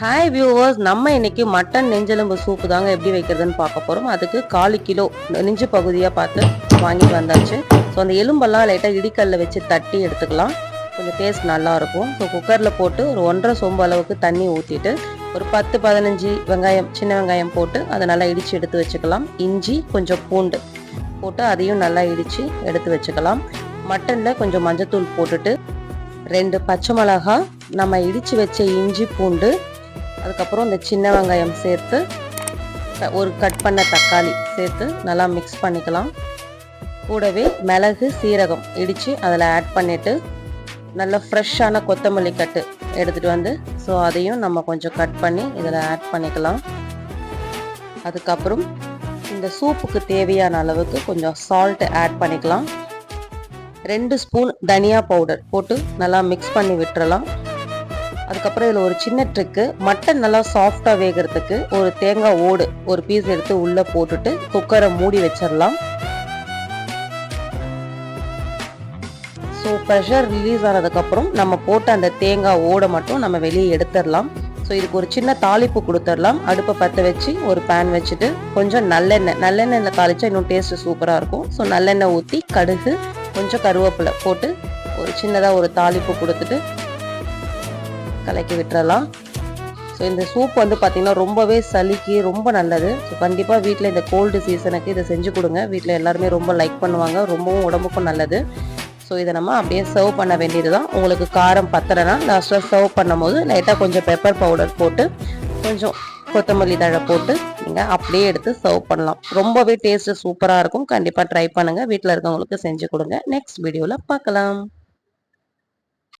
Hi viewers, நம்ம இன்னைக்கு mutton நெஞ்செலும்பு soup தாங்க எப்படி வைக்கிறதுன்னு பார்க்க போகிறோம். அதுக்கு 1/4 கிலோ நெஞ்சு பகுதியாக பார்த்து வாங்கிட்டு வந்தாச்சு. ஸோ அந்த எலும்பெல்லாம் லைட்டாக இடிக்கல்ல வச்சு தட்டி எடுத்துக்கலாம். கொஞ்சம் டேஸ்ட் நல்லாயிருக்கும். ஸோ குக்கரில் போட்டு ஒரு 1.5 சொம்பு அளவுக்கு தண்ணி ஊற்றிட்டு ஒரு 10-15 வெங்காயம், சின்ன வெங்காயம் போட்டு அதை நல்லா இடித்து எடுத்து வச்சுக்கலாம். இஞ்சி, கொஞ்சம் பூண்டு போட்டு அதையும் நல்லா இடித்து எடுத்து வச்சுக்கலாம். மட்டனில் கொஞ்சம் மஞ்சத்தூள் போட்டுட்டு 2 பச்சை மிளகா, நம்ம இடித்து வச்ச இஞ்சி பூண்டு, அதுக்கப்புறம் இந்த சின்ன வெங்காயம் சேர்த்து ஒரு கட் பண்ண தக்காளி சேர்த்து நல்லா மிக்ஸ் பண்ணிக்கலாம். கூடவே மிளகு, சீரகம் இடித்து அதில் ஆட் பண்ணிவிட்டு நல்ல ஃப்ரெஷ்ஷான கொத்தமல்லி கட்டு எடுத்துகிட்டு வந்து ஸோ அதையும் நம்ம கொஞ்சம் கட் பண்ணி இதில் ஆட் பண்ணிக்கலாம். அதுக்கப்புறம் இந்த சூப்புக்கு தேவையான அளவுக்கு கொஞ்சம் சால்ட் ஆட் பண்ணிக்கலாம். 2 ஸ்பூன் தனியா பவுடர் போட்டு நல்லா மிக்ஸ் பண்ணி விட்டுறலாம். அதுக்கப்புறம் இதில் ஒரு சின்ன ட்ரிக்கு, மட்டன் நல்லா சாஃப்டாக வேகிறதுக்கு ஒரு தேங்காய் ஓடு ஒரு பீஸ் எடுத்து உள்ளே போட்டுட்டு குக்கரை மூடி வச்சிடலாம். ஸோ ப்ரெஷர் ரிலீஸ் ஆனதுக்கப்புறம் நம்ம போட்ட அந்த தேங்காய் ஓடை மட்டும் நம்ம வெளியே எடுத்துடலாம். ஸோ இதுக்கு ஒரு சின்ன தாளிப்பு கொடுத்துடலாம். அடுப்பை பற்ற வச்சு ஒரு பேன் வச்சுட்டு கொஞ்சம் நல்லெண்ணெயில் தாளிச்சா இன்னும் டேஸ்ட்டு சூப்பராக இருக்கும். ஸோ நல்லெண்ணெய் ஊற்றி கடுகு, கொஞ்சம் கருவேப்பிலை போட்டு ஒரு சின்னதாக ஒரு தாளிப்பு கொடுத்துட்டு கலக்கி விட்டுறலாம். ஸோ இந்த சூப் வந்து பார்த்திங்கன்னா ரொம்பவே சளிக்கு ரொம்ப நல்லது. ஸோ கண்டிப்பாக வீட்டில் இந்த கோல்டு சீசனுக்கு இதை செஞ்சு கொடுங்க. வீட்டில் எல்லாருமே ரொம்ப லைக் பண்ணுவாங்க, ரொம்பவும் உடம்புக்கும் நல்லது. ஸோ இதை நம்ம அப்படியே சர்வ் பண்ண வேண்டியது தான். உங்களுக்கு காரம் பத்தலைன்னா லாஸ்ட்டாக சர்வ் பண்ணும் போது லைட்டாக கொஞ்சம் பெப்பர் பவுடர் போட்டு கொஞ்சம் கொத்தமல்லி தழை போட்டு நீங்கள் அப்படியே எடுத்து சர்வ் பண்ணலாம். ரொம்பவே டேஸ்ட்டு சூப்பராக இருக்கும். கண்டிப்பாக ட்ரை பண்ணுங்கள். வீட்டில் இருக்கவங்களுக்கு செஞ்சு கொடுங்க. நெக்ஸ்ட் வீடியோவில் பார்க்கலாம்.